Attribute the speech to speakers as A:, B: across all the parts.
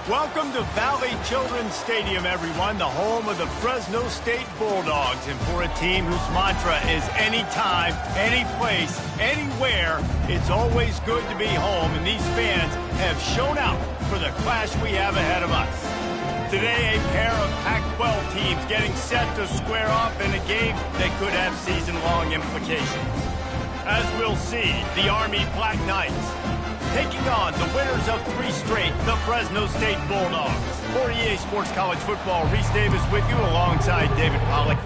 A: Welcome to Valley Children's Stadium, everyone, the home of the Fresno State Bulldogs. And for a team whose mantra is anytime, any place, anywhere, it's always good to be home. And these fans have shown out for the clash we have ahead of us. Today, a pair of Pac-12 teams getting set to square off in a game that could have season-long implications. As we'll see, the Army Black Knights taking on the winners of 3 straight, the Fresno State Bulldogs. For EA Sports College Football, Reese Davis with you alongside David Pollack.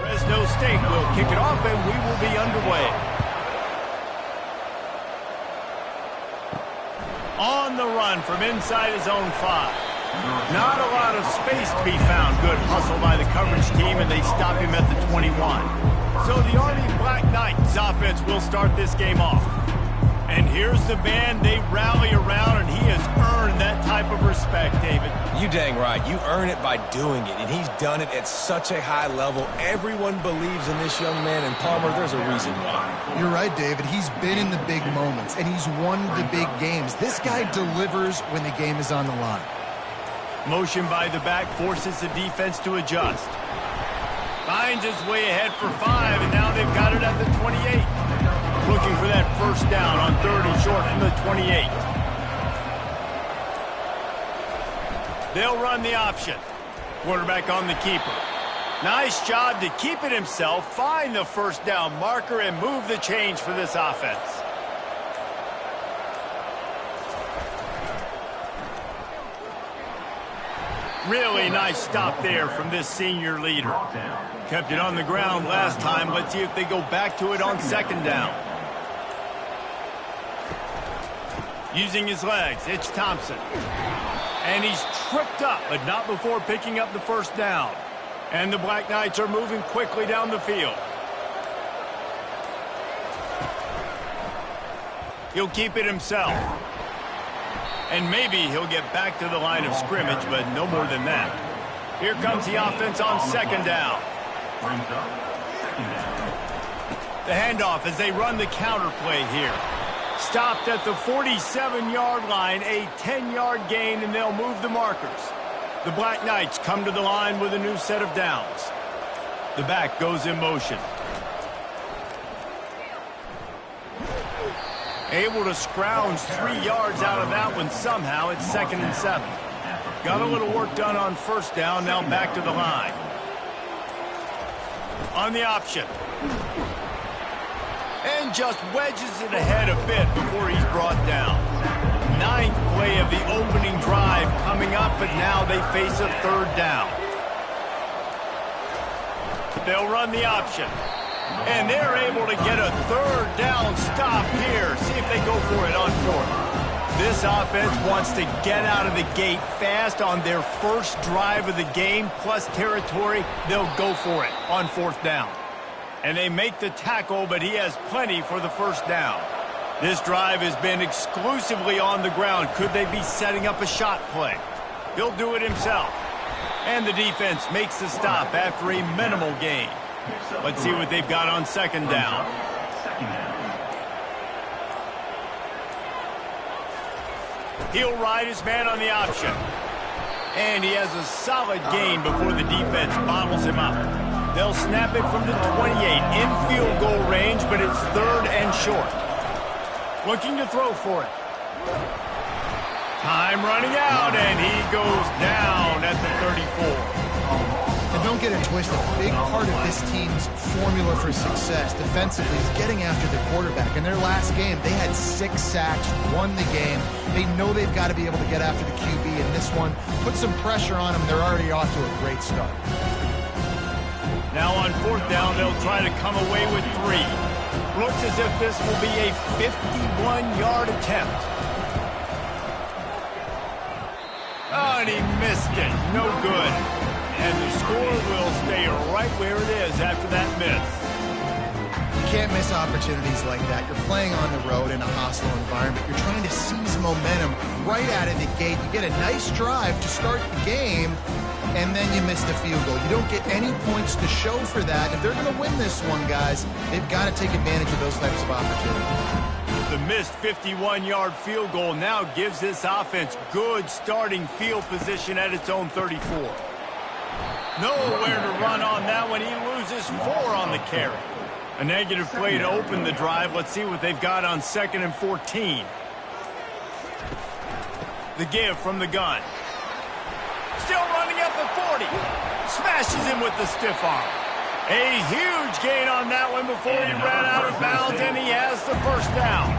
A: Fresno State will kick it off and we will be underway. On the run from inside his own 5. Not a lot of space to be found. Good hustle by the coverage team, and they stop him at the 21. So the Army Black Knights offense will start this game off. And here's the man they rally around, and he has earned that type of respect, David.
B: You dang right. You earn it by doing it, and he's done it at such a high level. Everyone believes in this young man, and Palmer, there's a reason why.
C: You're right, David. He's been in the big moments, and he's won the big games. This guy delivers when the game is on the line.
A: Motion by the back forces the defense to adjust. Finds his way ahead for 5, and now they've got it at the 28. Looking for that first down on 3rd and short from the 28. They'll run the option. Quarterback on the keeper. Nice job to keep it himself, find the first down marker, and move the change for this offense. Really nice stop there from this senior leader. Kept it on the ground last time. Let's see if they go back to it on 2nd down. Using his legs, it's Thompson. And he's tripped up, but not before picking up the first down. And the Black Knights are moving quickly down the field. He'll keep it himself. And maybe he'll get back to the line of scrimmage, but no more than that. Here comes the offense on 2nd down. The handoff as they run the counter play here. Stopped at the 47-yard line, a 10-yard gain, and they'll move the markers. The Black Knights come to the line with a new set of downs. The back goes in motion. Able to scrounge 3 yards out of that one somehow. It's 2nd and 7. Got a little work done on 1st down. Now back to the line. On the option. And just wedges it ahead a bit before he's brought down. 9th play of the opening drive coming up, but now they face a 3rd down. They'll run the option. And they're able to get a 3rd down stop here. See if they go for it on 4th. This offense wants to get out of the gate fast on their first drive of the game, plus territory. They'll go for it on 4th down. And they make the tackle, but he has plenty for the first down. This drive has been exclusively on the ground. Could they be setting up a shot play? He'll do it himself. And the defense makes the stop after a minimal gain. Let's see what they've got on 2nd down. He'll ride his man on the option. And he has a solid gain before the defense bottles him up. They'll snap it from the 28 in field goal range, but it's 3rd and short. Looking to throw for it. Time running out, and he goes down at the 34.
C: And don't get it twisted. A big part of this team's formula for success defensively is getting after the quarterback. In their last game, they had 6 sacks, won the game. They know they've got to be able to get after the QB in this one. Put some pressure on them. They're already off to a great start.
A: Now on 4th down, they'll try to come away with 3. Looks as if this will be a 51-yard attempt. Oh, and he missed it. No good. And the score will stay right where it is after that miss.
C: You can't miss opportunities like that. You're playing on the road in a hostile environment. You're trying to seize momentum right out of the gate. You get a nice drive to start the game, and then you miss the field goal. You don't get any points to show for that. If they're going to win this one, guys, they've got to take advantage of those types of opportunities.
A: The missed 51-yard field goal now gives this offense good starting field position at its own 34. Nowhere to run on that one. He loses 4 on the carry. A negative play to open the drive. Let's see what they've got on 2nd and 14. The give from the gun. Still running at the 40. Smashes him with the stiff arm. A huge gain on that one before he ran out of bounds, and he has the first down.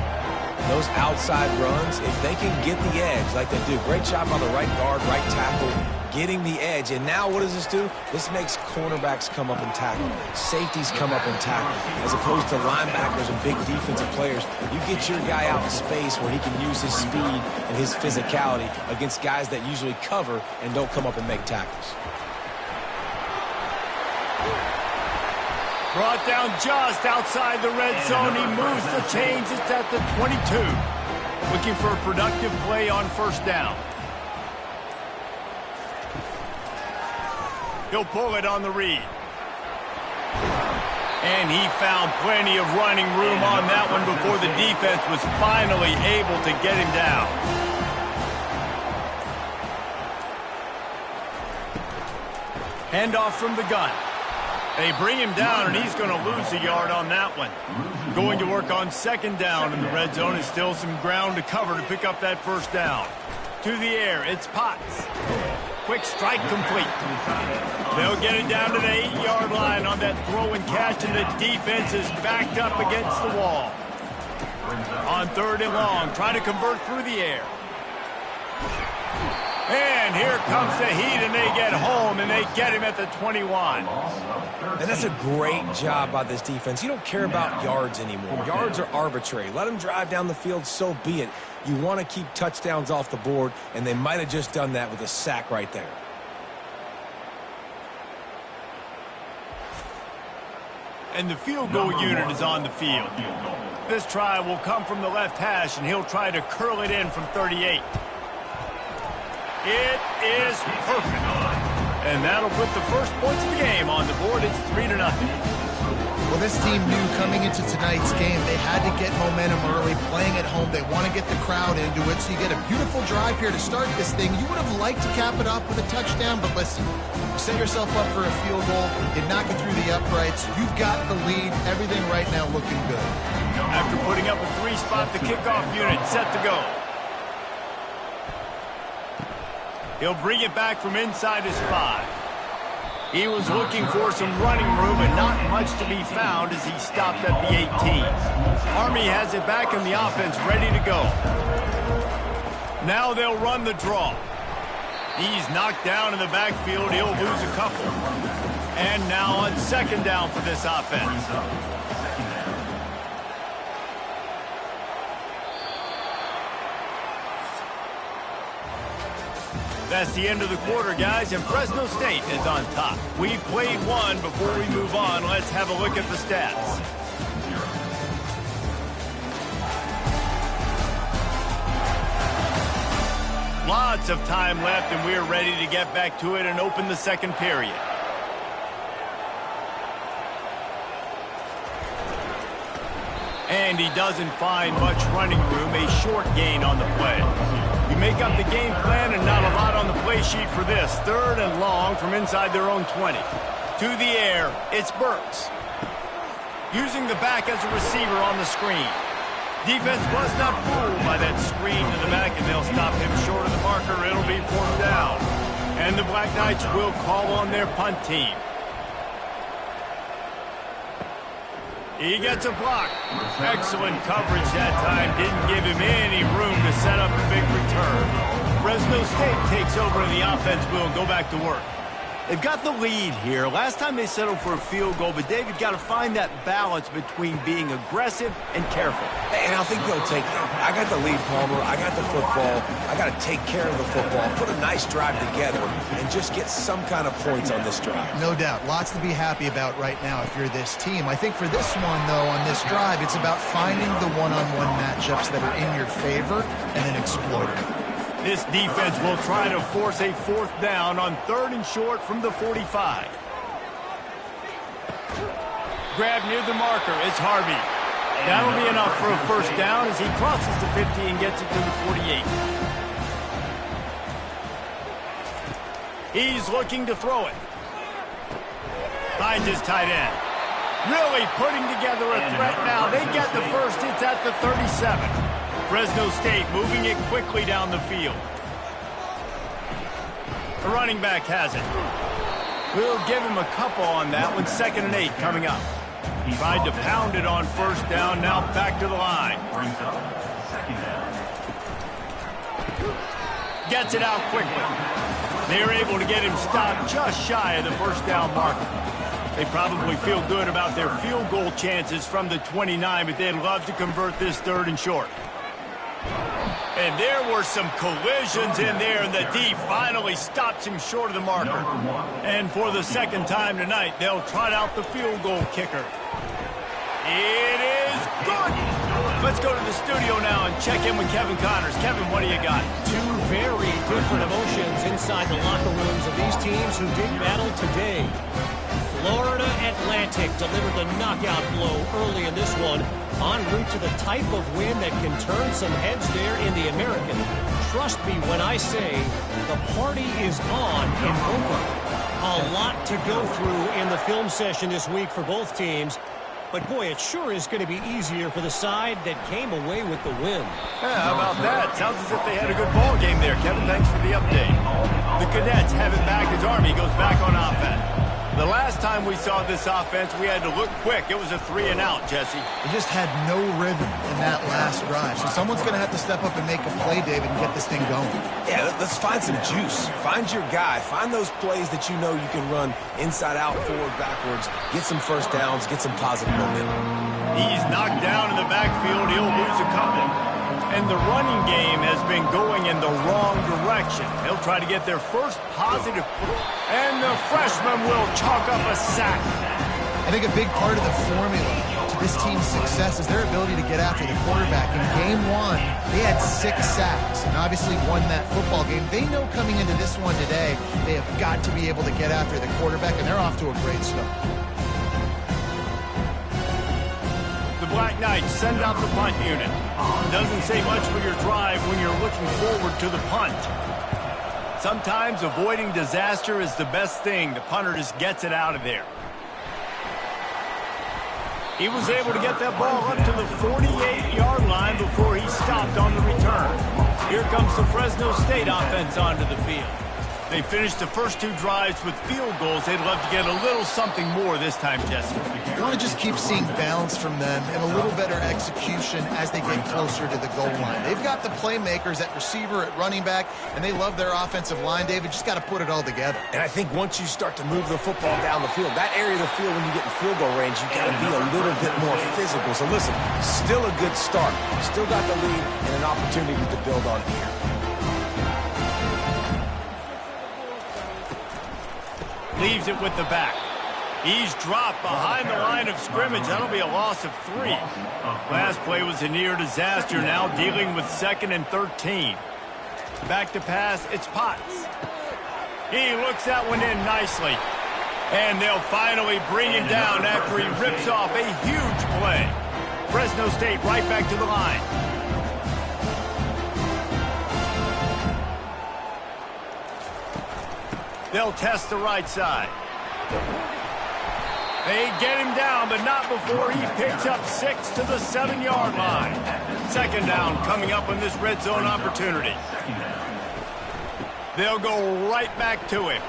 B: Those outside runs, if they can get the edge like they do, great job on the right guard, right tackle, getting the edge. And now what does this do? This makes cornerbacks come up and tackle. Safeties come up and tackle. As opposed to linebackers and big defensive players, you get your guy out in space where he can use his speed and his physicality against guys that usually cover and don't come up and make tackles.
A: Brought down just outside the red zone. He moves the chains. It's at the 22. Looking for a productive play on first down. He'll pull it on the read. And he found plenty of running room on that one before the defense was finally able to get him down. Handoff from the gun. They bring him down, and he's going to lose a yard on that one. Going to work on 2nd down in the red zone. Is still some ground to cover to pick up that first down. To the air, it's Potts. Quick strike complete. They'll get it down to the 8-yard line on that throw and catch, and the defense is backed up against the wall. On 3rd and long, trying to convert through the air. And here comes the heat, and they get home, and they get him at the 21.
B: And that's a great job by this defense. You don't care about yards anymore. Yards are arbitrary. Let them drive down the field, so be it. You want to keep touchdowns off the board, and they might have just done that with a sack right there.
A: And the field goal unit is on the field. This try will come from the left hash, and he'll try to curl it in from 38. It is perfect. And that'll put the first points of the game on the board. It's 3-0.
C: Well, this team knew coming into tonight's game they had to get momentum early, playing at home. They want to get the crowd into it, so you get a beautiful drive here to start this thing. You would have liked to cap it off with a touchdown, but listen, you set yourself up for a field goal. You knock it through the uprights. You've got the lead. Everything right now looking good.
A: After putting up a 3-spot, the kickoff unit set to go. He'll bring it back from inside his 5. He was looking for some running room and not much to be found as he stopped at the 18. Army has it back in the offense, ready to go. Now they'll run the draw. He's knocked down in the backfield. He'll lose a couple. And now on 2nd down for this offense. That's the end of the quarter, guys, and Fresno State is on top. We've played one. Before we move on, let's have a look at the stats. Lots of time left, and we're ready to get back to it and open the second period. And he doesn't find much running room, a short gain on the play. You make up the game plan and not a lot on the play sheet for this. 3rd and long from inside their own 20. To the air, it's Burks. Using the back as a receiver on the screen. Defense was not fooled by that screen to the back, and they'll stop him short of the marker. It'll be 4th down. And the Black Knights will call on their punt team. He gets a block. Excellent coverage that time. Didn't give him any room to set up a big return. Fresno State takes over and the offense will go back to work. They've got the lead here. Last time they settled for a field goal, but David got to find that balance between being aggressive and careful.
B: And I think they'll take it. I got the lead, Palmer. I got the football. I got to take care of the football, put a nice drive together, and just get some kind of points on this drive.
C: No doubt. Lots to be happy about right now if you're this team. I think for this one, though, on this drive, it's about finding the one-on-one matchups that are in your favor and then exploiting them.
A: This defense will try to force a 4th down on 3rd and short from the 45. Grab near the marker. It's Harvey. That'll be enough for a 1st down as he crosses the 50 and gets it to the 48. He's looking to throw it. Finds his tight end. Really putting together a threat now. They get the first. It's at the 37. Fresno State moving it quickly down the field. The running back has it. We'll give him a couple on that one. 2nd and 8 coming up. Tried to pound it on 1st down. Now back to the line. Gets it out quickly. They're able to get him stopped just shy of the 1st down marker. They probably feel good about their field goal chances from the 29, but they'd love to convert this 3rd and short. And there were some collisions in there, and the D finally stops him short of the marker. And for the 2nd time tonight, they'll trot out the field goal kicker. It is good. Let's go to the studio now and check in with Kevin Connors. Kevin, what do you got?
D: Two very different emotions inside the locker rooms of these teams who did battle today. Florida Atlantic delivered the knockout blow early in this one, en route to the type of win that can turn some heads there in the American. Trust me when I say the party is on in Boca. A lot to go through in the film session this week for both teams. But, boy, it sure is going to be easier for the side that came away with the win.
A: Yeah, how about that? Sounds as if they had a good ball game there, Kevin. Thanks for the update. The Cadets have it back as Army goes back on offense. The last time we saw this offense, we had to look quick. It was a 3-and-out, Jesse.
C: They just had no rhythm in that last drive. So someone's going to have to step up and make a play, David, and get this thing going.
B: Yeah, let's find some juice. Find your guy. Find those plays that you know you can run inside out, forward, backwards. Get some 1st downs. Get some positive momentum.
A: He's knocked down in the backfield. He'll lose a couple. And the running game has been going in the wrong direction. They'll try to get their first positive. And the freshman will chalk up a sack.
C: I think a big part of the formula to this team's success is their ability to get after the quarterback. In game 1, they had 6 sacks and obviously won that football game. They know coming into this one today, they have got to be able to get after the quarterback, and they're off to a great start.
A: The Black Knights send out the punt unit. Doesn't say much for your drive when you're looking forward to the punt. Sometimes avoiding disaster is the best thing. The punter just gets it out of there. He was able to get that ball up to the 48-yard line before he stopped on the return. Here comes the Fresno State offense onto the field. They finished the first 2 drives with field goals. They'd love to get a little something more this time, Jesse.
C: You want to just keep seeing balance from them and a little better execution as they get closer to the goal line. They've got the playmakers at receiver, at running back, and they love their offensive line, David. Just got to put it all together.
B: And I think once you start to move the football down the field, that area of the field when you get in field goal range, you got to be a little bit more physical. So listen, still a good start. Still got the lead and an opportunity to build on here.
A: Leaves it with the back. He's dropped behind the line of scrimmage. That'll be a loss of 3. Last play was a near disaster. Now dealing with 2nd and 13. Back to pass. It's Potts. He looks that one in nicely. And they'll finally bring him down after he rips off a huge play. Fresno State right back to the line. They'll test the right side. They get him down, but not before he picks up 6 to the 7-yard line. 2nd down coming up on this red zone opportunity. They'll go right back to him.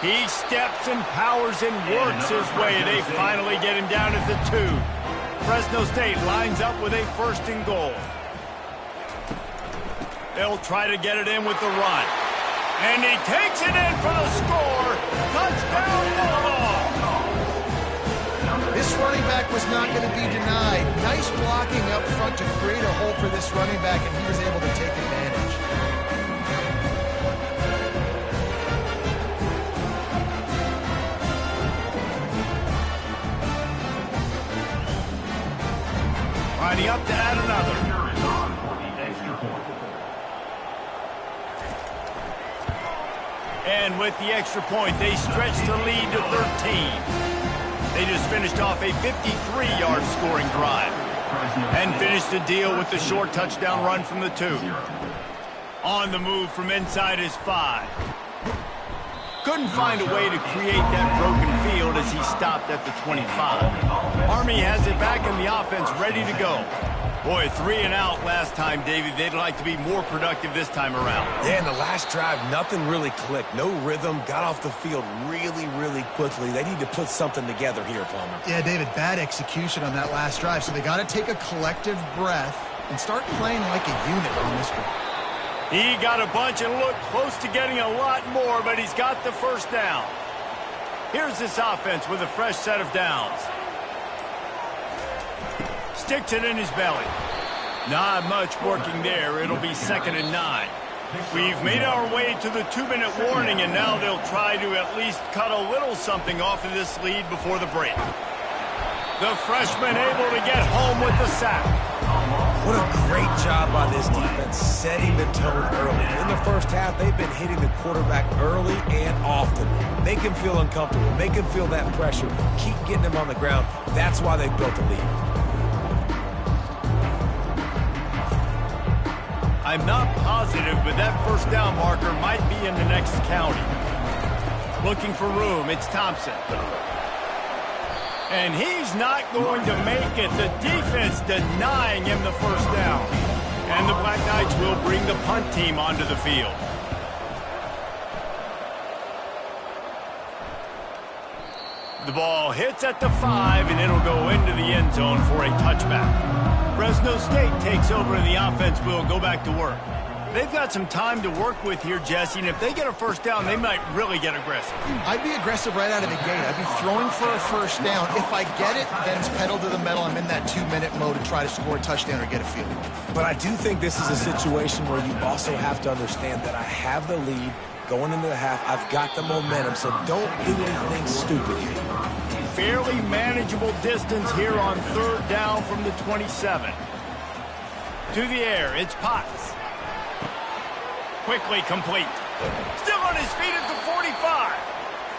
A: He steps and powers and works his way. They finally get him down at the 2. Fresno State lines up with a 1st and goal. They'll try to get it in with the run. And he takes it in for the score. Touchdown, Bulldog.
C: This running back was not going to be denied. Nice blocking up front to create a hole for this running back, and he was able to take advantage.
A: Lining up to add another. And with the extra point, they stretch the lead to 13. They just finished off a 53-yard scoring drive and finished the deal with the short touchdown run from the 2. On the move from inside his 5. Couldn't find a way to create that broken field as he stopped at the 25. Army has it back in the offense ready to go. Boy, 3 and out last time, David. They'd like to be more productive this time around.
B: Yeah, in the last drive, nothing really clicked. No rhythm, got off the field really, really quickly. They need to put something together here, Palmer.
C: Yeah, David, bad execution on that last drive, so they got to take a collective breath and start playing like a unit on this one.
A: He got a bunch and looked close to getting a lot more, but he's got the first down. Here's this offense with a fresh set of downs. Sticks it in his belly. Not much working there. It'll be 2nd and 9. We've made our way to the 2-minute warning, and now they'll try to at least cut a little something off of this lead before the break. The freshman able to get home with the sack.
B: What a great job by this defense setting the tone early. In the first half, they've been hitting the quarterback early and often. Make him feel uncomfortable. Make him feel that pressure. Keep getting him on the ground. That's why they built the lead.
A: I'm not positive, but that first down marker might be in the next county. Looking for room, it's Thompson. And he's not going to make it. The defense denying him the first down. And the Black Knights will bring the punt team onto the field. The ball hits at the 5, and it'll go into the end zone for a touchback. Fresno State takes over, and the offense will go back to work. They've got some time to work with here, Jesse, and if they get a first down, they might really get aggressive.
C: I'd be aggressive right out of the gate. I'd be throwing for a first down. If I get it, then it's pedal to the metal. I'm in that 2-minute mode to try to score a touchdown or get a field goal.
B: But I do think this is a situation where you also have to understand that I have the lead going into the half. I've got the momentum, so don't do anything stupid here.
A: Fairly manageable distance here on 3rd down from the 27. To the air, it's Potts. Quickly complete. Still on his feet at the 45.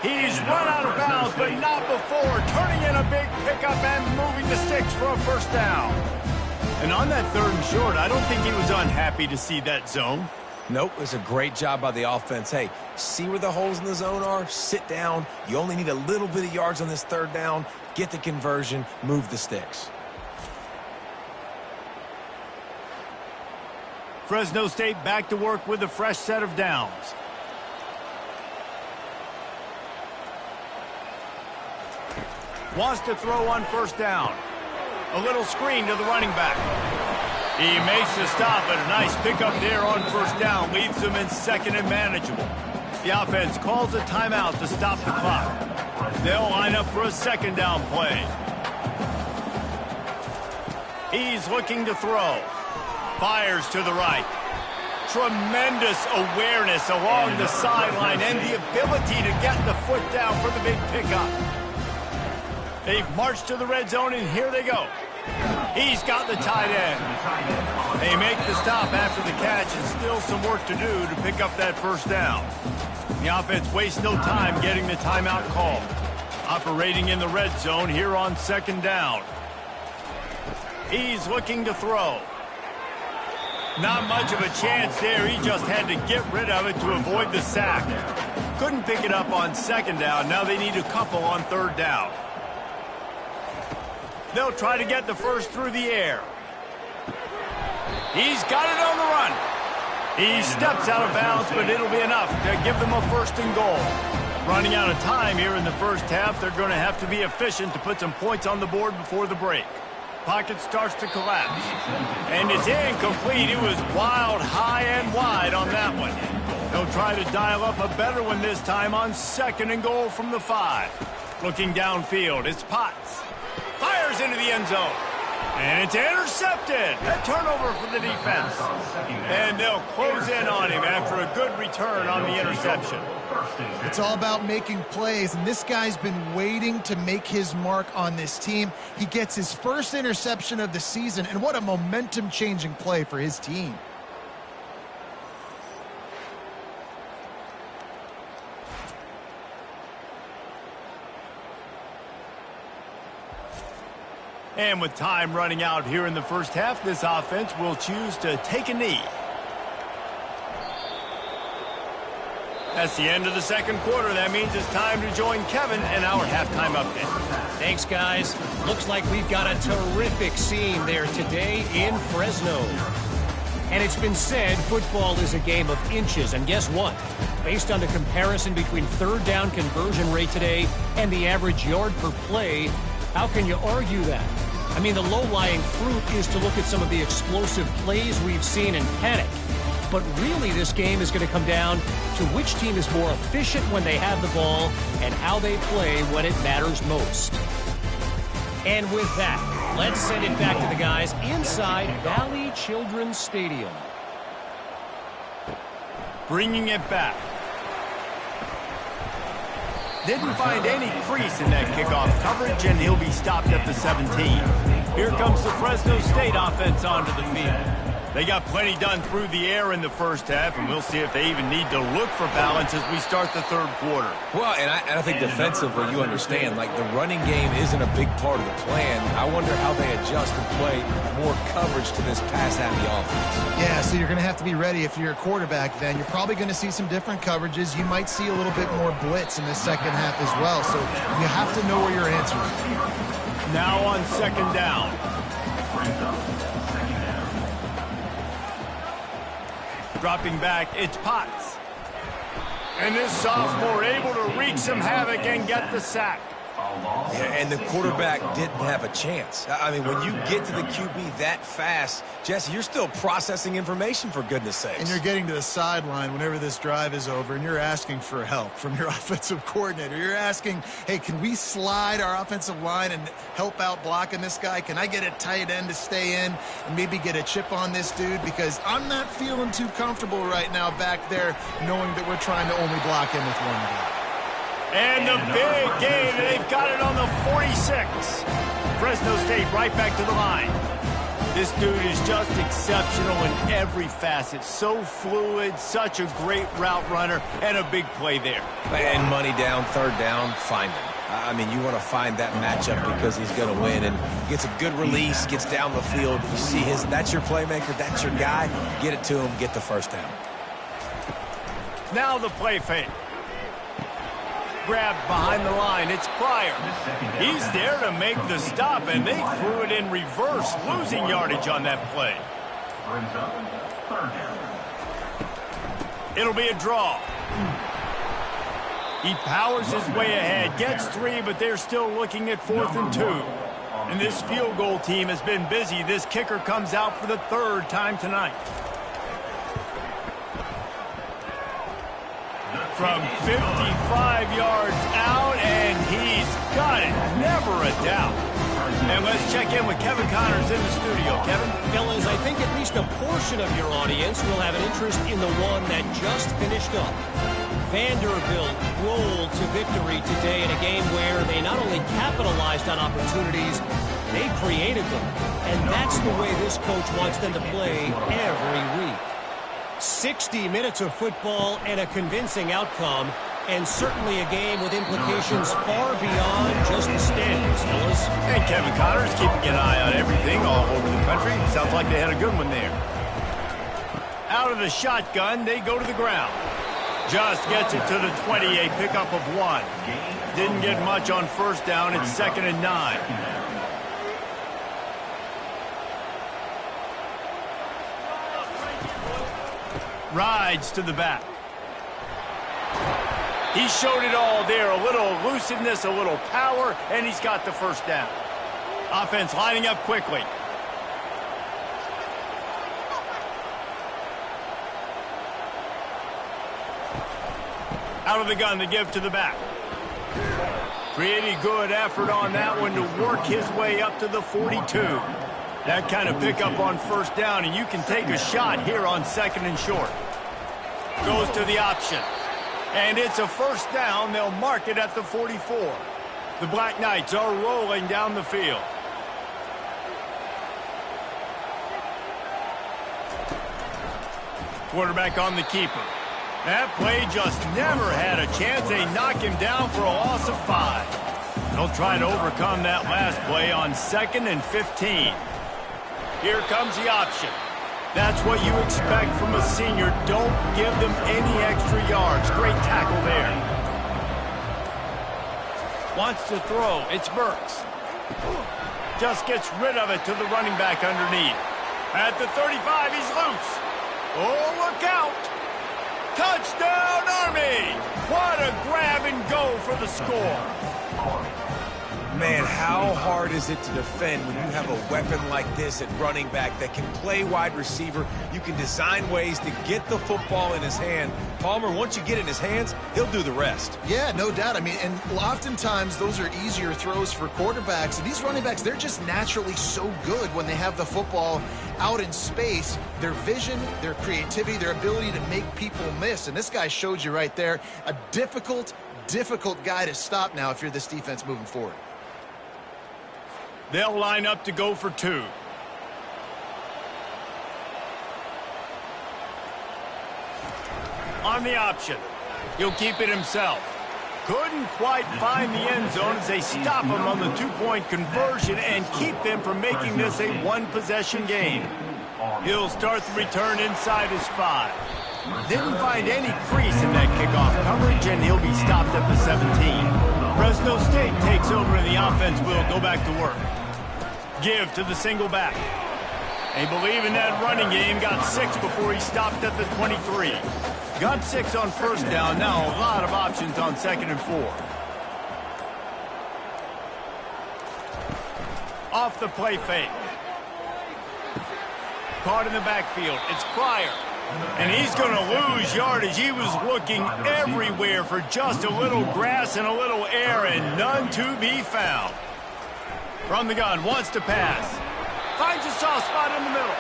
A: He's run out of bounds, but not before. Turning in a big pickup and moving the sticks for a first down. And on that 3rd and short, I don't think he was unhappy to see that zone.
B: Nope, it's a great job by the offense. Hey, see where the holes in the zone are? Sit down. You only need a little bit of yards on this 3rd down. Get the conversion. Move the sticks.
A: Fresno State back to work with a fresh set of downs. Wants to throw on first down. A little screen to the running back. He makes the stop, but a nice pickup there on first down. Leaves them in 2nd and manageable. The offense calls a timeout to stop the clock. They'll line up for a 2nd down play. He's looking to throw. Fires to the right. Tremendous awareness along the sideline and the ability to get the foot down for the big pickup. They've marched to the red zone, and here they go. He's got the tight end. They make the stop after the catch, and still some work to do to pick up that first down. The offense wastes no time getting the timeout called. Operating in the red zone here on 2nd down. He's looking to throw. Not much of a chance there. He just had to get rid of it to avoid the sack. Couldn't pick it up on 2nd down. Now they need a couple on 3rd down. They'll try to get the first through the air. He's got it on the run. He steps out of bounds, but it'll be enough to give them a 1st and goal. Running out of time here in the first half, they're going to have to be efficient to put some points on the board before the break. Pocket starts to collapse. And it's incomplete. It was wild, high, and wide on that one. They'll try to dial up a better one this time on 2nd and goal from the 5. Looking downfield, it's Potts. Fires into the end zone. And it's intercepted. A turnover for the defense. And they'll close in on him after a good return on the interception.
C: It's all about making plays, and this guy's been waiting to make his mark on this team. He gets his first interception of the season, and what a momentum-changing play for his team.
A: And with time running out here in the first half, this offense will choose to take a knee. That's the end of the second quarter. That means it's time to join Kevin in our halftime update.
D: Thanks, guys. Looks like we've got a terrific scene there today in Fresno. And it's been said football is a game of inches. And guess what? Based on the comparison between third down conversion rate today and the average yard per play, how can you argue that? I mean, the low-lying fruit is to look at some of the explosive plays we've seen and panic. But really, this game is going to come down to which team is more efficient when they have the ball and how they play when it matters most. And with that, let's send it back to the guys inside Valley Children's Stadium.
A: Bringing it back. Didn't find any crease in that kickoff coverage, and he'll be stopped at the 17. Here comes the Fresno State offense onto the field. They got plenty done through the air in the first half, and we'll see if they even need to look for balance as we start the third quarter.
B: Well, and I think defensively, you understand, like the running game isn't a big part of the plan. I wonder how they adjust and play more coverage to this pass-happy offense.
C: Yeah, so you're going to have to be ready if you're a quarterback then. You're probably going to see some different coverages. You might see a little bit more blitz in the second half as well, so you have to know where your answer is.
A: Now on second down. Dropping back, it's Potts. And this sophomore able to wreak some havoc and get the sack.
B: Yeah, and the quarterback didn't have a chance. I mean, when you get to the QB that fast, Jesse, you're still processing information, for goodness sakes.
C: And you're getting to the sideline whenever this drive is over, and you're asking for help from your offensive coordinator. You're asking, hey, can we slide our offensive line and help out blocking this guy? Can I get a tight end to stay in and maybe get a chip on this dude? Because I'm not feeling too comfortable right now back there knowing that we're trying to only block him with one guy.
A: And the big game, they've got it on the 46. Fresno State right back to the line. This dude is just exceptional in every facet. So fluid, such a great route runner, and a big play there.
B: And money down, third down, find him. I mean, you want to find that matchup because he's going to win, and gets a good release, gets down the field. You see that's your playmaker, that's your guy. Get it to him, get the first down.
A: Now the play fake. Grabbed behind the line, it's Pryor. He's there to make the stop, and they threw it in reverse, losing yardage on that play. It'll be a draw. He powers his way ahead, gets 3, but they're still looking at 4th and 2. And this field goal team has been busy. This kicker comes out for the 3rd time tonight. From 55 yards out, and he's got it. Never a doubt. And let's check in with Kevin Connors in the studio. Kevin?
D: Fellas, I think at least a portion of your audience will have an interest in the one that just finished up. Vanderbilt rolled to victory today in a game where they not only capitalized on opportunities, they created them. And that's the way this coach wants them to play every week. 60 minutes of football and a convincing outcome, and certainly a game with implications far beyond just the standings, fellas.
A: And Kevin Connors keeping an eye on everything all over the country. Sounds like they had a good one there. Out of the shotgun, they go to the ground. Just gets it to the 20, a pickup of 1. Didn't get much on first down. It's 2nd and 9. Rides to the back. He showed it all there. A little elusiveness, a little power, and he's got the first down. Offense lining up quickly. Out of the gun to give to the back. Pretty good effort on that one to work his way up to the 42. That kind of pickup on first down, and you can take a shot here on 2nd and short. Goes to the option. And it's a first down. They'll mark it at the 44. The Black Knights are rolling down the field. Quarterback on the keeper. That play just never had a chance. They knock him down for a loss of 5. They'll try to overcome that last play on 2nd and 15. Here comes the option. That's what you expect from a senior. Don't give them any extra yards. Great tackle there. Wants to throw. It's Burks. Just gets rid of it to the running back underneath. At the 35, he's loose. Oh, look out. Touchdown, Army! What a grab and go for the score.
B: Man, how hard is it to defend when you have a weapon like this at running back that can play wide receiver? You can design ways to get the football in his hand. Palmer, once you get it in his hands, he'll do the rest.
C: Yeah, no doubt. I mean, and oftentimes those are easier throws for quarterbacks. And these running backs, they're just naturally so good when they have the football out in space. Their vision, their creativity, their ability to make people miss. And this guy showed you right there, a difficult guy to stop now if you're this defense moving forward.
A: They'll line up to go for 2. On the option. He'll keep it himself. Couldn't quite find the end zone as they stop him on the 2-point conversion and keep them from making this a 1-possession game. He'll start the return inside his 5. Didn't find any crease in that kickoff coverage, and he'll be stopped at the 17. Fresno State takes over and the offense will go back to work. Give to the single back. They believe in that running game. Got 6 before he stopped at the 23. Got 6 on first down. Now a lot of options on 2nd and 4. Off the play fake. Caught in the backfield. It's Pryor. And he's going to lose yardage. He was looking everywhere for just a little grass and a little air, and none to be found. From the gun, wants to pass. Finds a soft spot in the middle.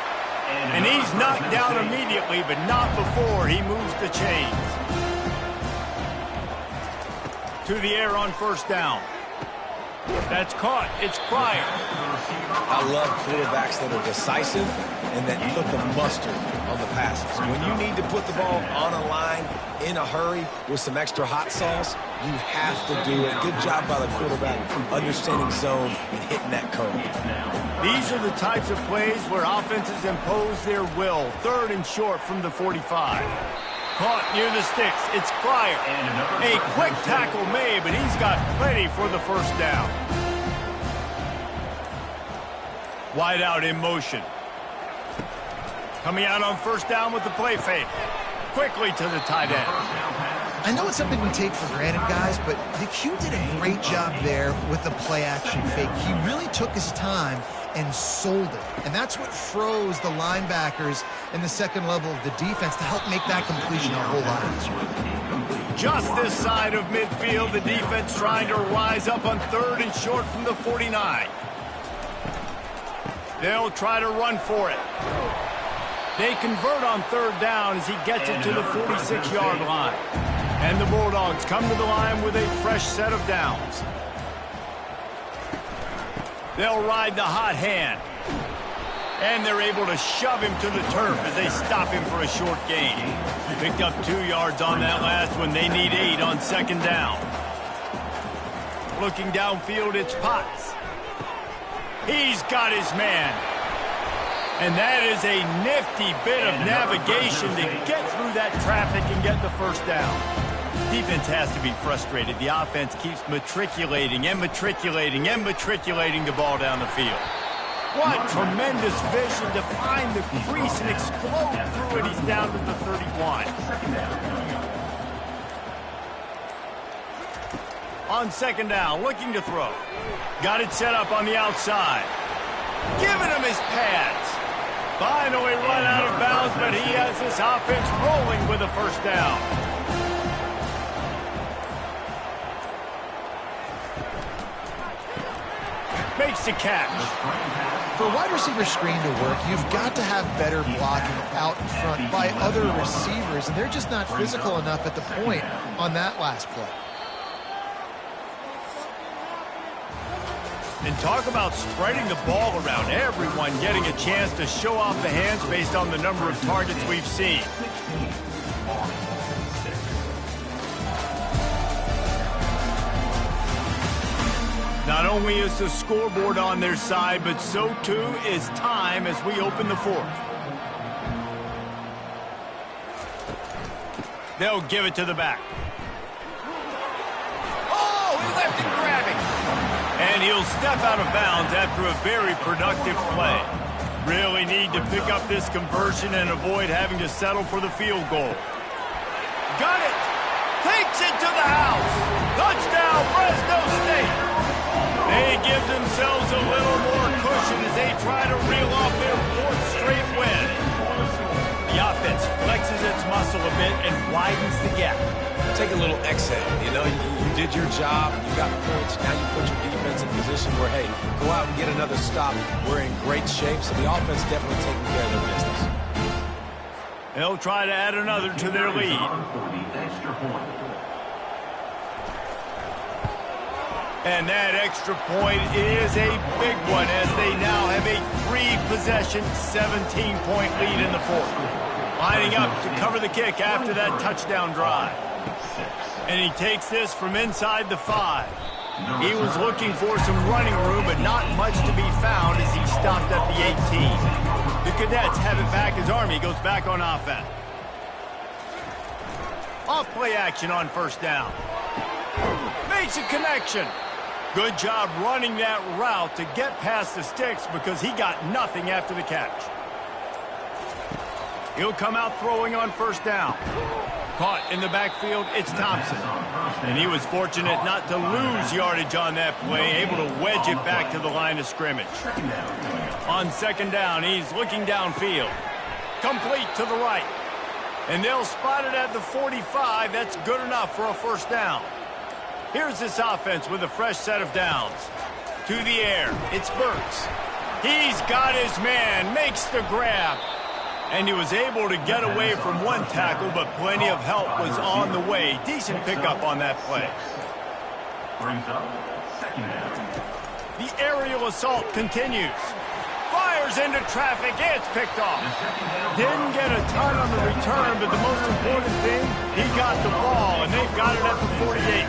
A: And he's knocked down immediately, but not before he moves the chains. To the air on first down. That's caught. It's Pryor.
B: I love quarterbacks that are decisive and that put the mustard on the passes. When you need to put the ball on a line in a hurry with some extra hot sauce, you have to do it. Good job by the quarterback understanding zone and hitting that curve.
A: These are the types of plays where offenses impose their will. 3rd and short from the 45. Caught near the sticks. It's Pryor. A quick tackle made, but he's got plenty for the first down. Wide out in motion. Coming out on first down with the play fake. Quickly to the tight end.
C: I know it's something we take for granted, guys, but the Q did a great job there with the play-action fake. He really took his time and sold it. And that's what froze the linebackers in the second level of the defense to help make that completion a whole lot easier.
A: Just this side of midfield, the defense trying to rise up on 3rd and short from the 49. They'll try to run for it. They convert on 3rd down as he gets it to the 46-yard line. And the Bulldogs come to the line with a fresh set of downs. They'll ride the hot hand. And they're able to shove him to the turf as they stop him for a short gain. Picked up 2 yards on that last one. They need 8 on 2nd down. Looking downfield, it's Potts. He's got his man. And that is a nifty bit of navigation to get through that traffic and get the first down. Defense has to be frustrated. The offense keeps matriculating and matriculating and matriculating the ball down the field. What tremendous vision to find the crease and explode through it. He's down to the 31. On 2nd down, looking to throw. Got it set up on the outside. Giving him his pads. Finally run out of bounds, but he has this offense rolling with a first down. Makes the catch.
C: For a wide receiver screen to work, you've got to have better blocking out in front by other receivers, and they're just not physical enough at the point on that last play.
A: And talk about spreading the ball around. Everyone getting a chance to show off the hands based on the number of targets we've seen. Not only is the scoreboard on their side, but so too is time as we open the fourth. They'll give it to the back.
B: Oh, he left him grabbing.
A: And he'll step out of bounds after a very productive play. Really need to pick up this conversion and avoid having to settle for the field goal. Got it! Takes it to the house! Touchdown, Fresno State! They give themselves a little more cushion as they try to reel off their fourth straight win. The offense flexes its muscle a bit and widens the gap.
B: Take a little exhale. You know, you did your job. You got points. Now you put your defense in position where, hey, go out and get another stop. We're in great shape, so the offense definitely taking care of their business.
A: They'll try to add another to their lead. And that extra point is a big one as they now have a 3-possession, 17-point lead in the fourth. Lining up to cover the kick after that touchdown drive. And he takes this from inside the 5. He was looking for some running room, but not much to be found as he stopped at the 18. The Cadets have it back as Army goes back on offense. Off-play action on first down. Makes a connection. Good job running that route to get past the sticks because he got nothing after the catch. He'll come out throwing on first down. Caught in the backfield, it's Thompson. And he was fortunate not to lose yardage on that play, able to wedge it back to the line of scrimmage. On second down, he's looking downfield. Complete to the right. And they'll spot it at the 45. That's good enough for a first down. Here's this offense with a fresh set of downs. To the air, it's Burks. He's got his man, makes the grab. And he was able to get away from one tackle, but plenty of help was on the way. Decent pickup on that play.
E: Brings up second down.
A: The aerial assault continues. Fires into traffic. It's picked off. Didn't get a ton on the return, but the most important thing, he got the ball, and they've got it at the 48.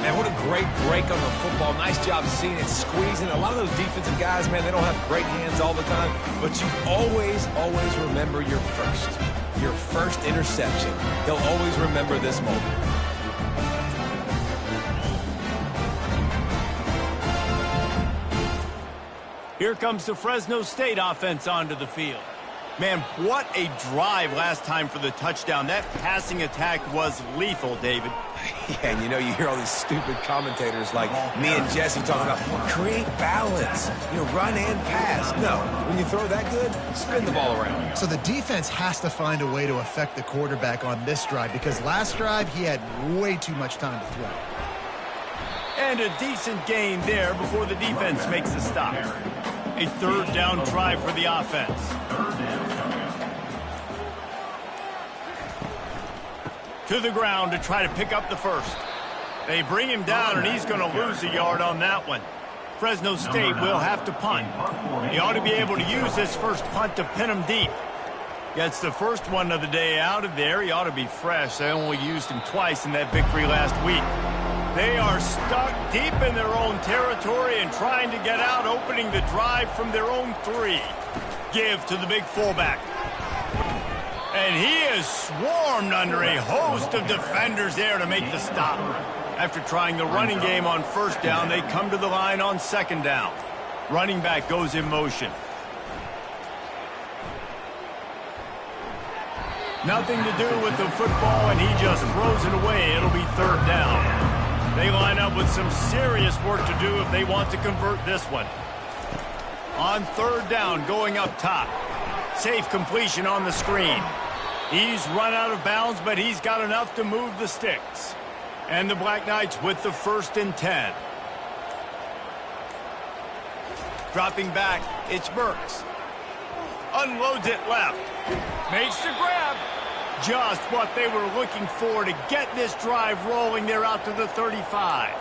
B: Man, what a great break on the football. Nice job seeing it squeezing. A lot of those defensive guys, man, they don't have great hands all the time, but you always remember your first interception. They'll always remember this moment.
A: Here comes the Fresno State offense onto the field. Man, what a drive last time for the touchdown. That passing attack was lethal, David.
B: Yeah, and you know, you hear all these stupid commentators like me and Jesse talking about create balance, you know, run and pass. No, when you throw that good, spin the ball around.
C: So the defense has to find a way to affect the quarterback on this drive because last drive he had way too much time to throw.
A: And a decent gain there before the defense makes the stop. A third down try for the offense. To the ground to try to pick up the first. They bring him down, and he's going to lose a yard on that one. Fresno State will have to punt. He ought to be able to use this first punt to pin him deep. Gets the first one of the day out of there. He ought to be fresh. They only used him twice in that victory last week. They are stuck deep in their own territory and trying to get out, opening the drive from their own 3. Give to the big fullback. And he is swarmed under a host of defenders there to make the stop. After trying the running game on first down, they come to the line on second down. Running back goes in motion. Nothing to do with the football, and he just throws it away. It'll be third down. They line up with some serious work to do if they want to convert this one. On third down, going up top. Safe completion on the screen. He's run out of bounds, but he's got enough to move the sticks. And the Black Knights with the 1st and 10. Dropping back, it's Burks. Unloads it left. Makes the grab. Just what they were looking for to get this drive rolling. They're out to the 35.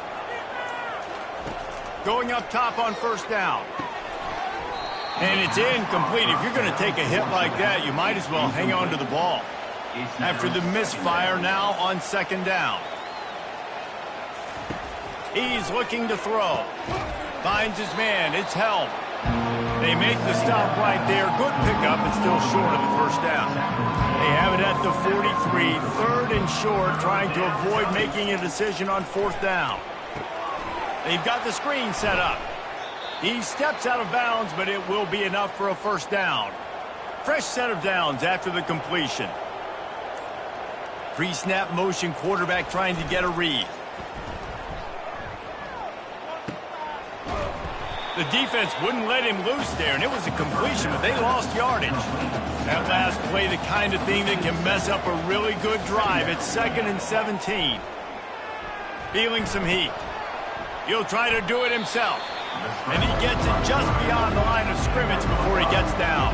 A: Going up top on first down. And it's incomplete. If you're going to take a hit like that, you might as well hang on to the ball. After the misfire, now on second down. He's looking to throw. Finds his man. It's Helm. They make the stop right there. Good pickup, but still short of the first down. They have it at the 43, 3rd and short, trying to avoid making a decision on 4th down. They've got the screen set up. He steps out of bounds, but it will be enough for a first down. Fresh set of downs after the completion. Pre-snap motion, quarterback trying to get a read. The defense wouldn't let him loose there, and it was a completion, but they lost yardage. That last play, the kind of thing that can mess up a really good drive. It's 2nd and 17. Feeling some heat. He'll try to do it himself. And he gets it just beyond the line of scrimmage before he gets down.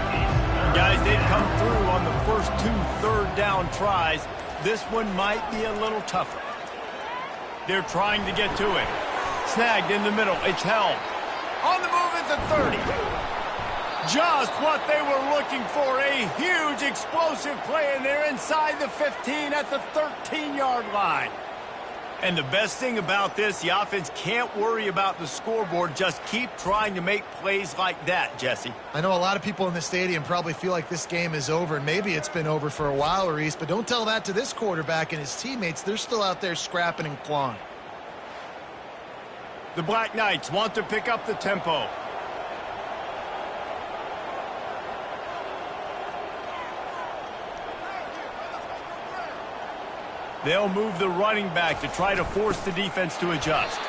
A: Guys, they've come through on the first 2 third down tries. This one might be a little tougher. They're trying to get to it. Snagged in the middle. It's Helm. On the move at the 30. Just what they were looking for. A huge explosive play, and they're inside the 15 at the 13-yard line. And the best thing about this, the offense can't worry about the scoreboard. Just keep trying to make plays like that, Jesse.
C: I know a lot of people in the stadium probably feel like this game is over, and maybe it's been over for a while, Reese, but don't tell that to this quarterback and his teammates. They're still out there scrapping and clawing.
A: The Black Knights want to pick up the tempo. They'll move the running back to try to force the defense to adjust.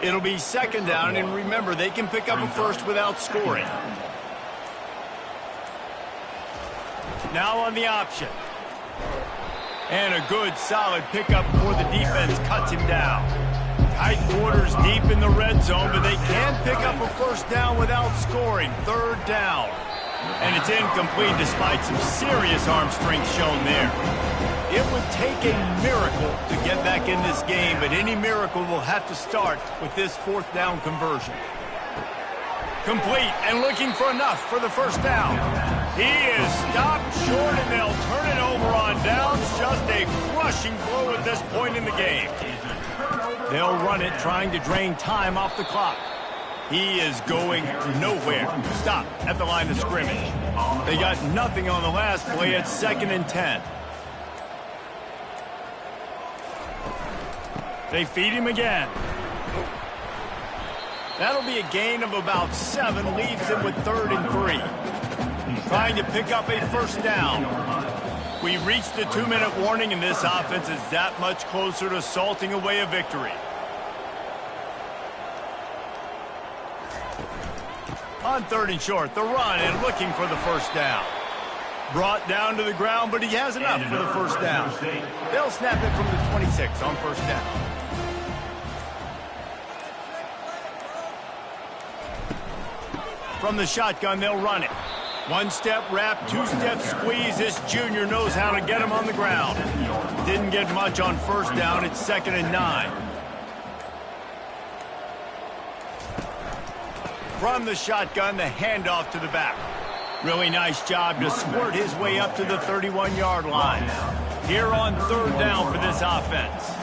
A: It'll be 2nd down, and remember, they can pick up a first without scoring. Now on the option. And a good, solid pickup before the defense cuts him down. Tight quarters deep in the red zone, but they can pick up a first down without scoring. 3rd down. And it's incomplete despite some serious arm strength shown there. It would take a miracle to get back in this game, but any miracle will have to start with this 4th down conversion. Complete and looking for enough for the first down. He is stopped short, and they'll turn it over on downs. Just a crushing blow at this point in the game. They'll run it, trying to drain time off the clock. He is going nowhere. Stop at the line of scrimmage. They got nothing on the last play. It's 2nd and 10. They feed him again. That'll be a gain of about 7. Leaves him with 3rd and 3. Trying to pick up a first down. We reached the 2-minute warning, and this offense is that much closer to salting away a victory. On 3rd and short, the run and looking for the first down. Brought down to the ground, but he has enough for the first down. They'll snap it from the 26 on first down. From the shotgun, they'll run it. 1-step wrap, 2-step squeeze. This junior knows how to get him on the ground. Didn't get much on first down. It's 2nd and 9. From the shotgun, the handoff to the back. Really nice job to squirt his way up to the 31-yard line. Here on 3rd down for this offense.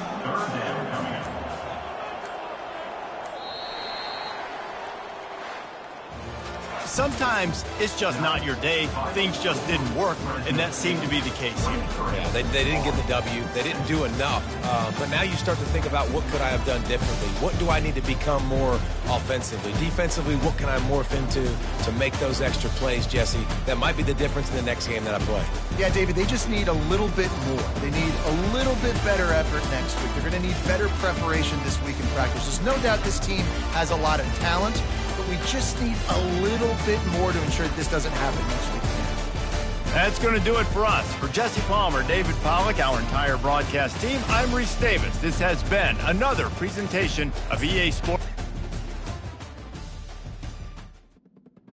A: Sometimes it's just not your day. Things just didn't work, and that seemed to be the case here.
B: Yeah, they didn't get the W. They didn't do enough. But now you start to think about, what could I have done differently? What do I need to become more offensively? Defensively, what can I morph into to make those extra plays, Jesse? That might be the difference in the next game that I play.
C: Yeah, David, they just need a little bit more. They need a little bit better effort next week. They're going to need better preparation this week in practice. There's no doubt this team has a lot of talent, but we just need a little bit more to ensure that this doesn't happen next week.
A: That's going to do it for us. For Jesse Palmer, David Pollack, our entire broadcast team, I'm Reese Davis. This has been another presentation of EA Sports.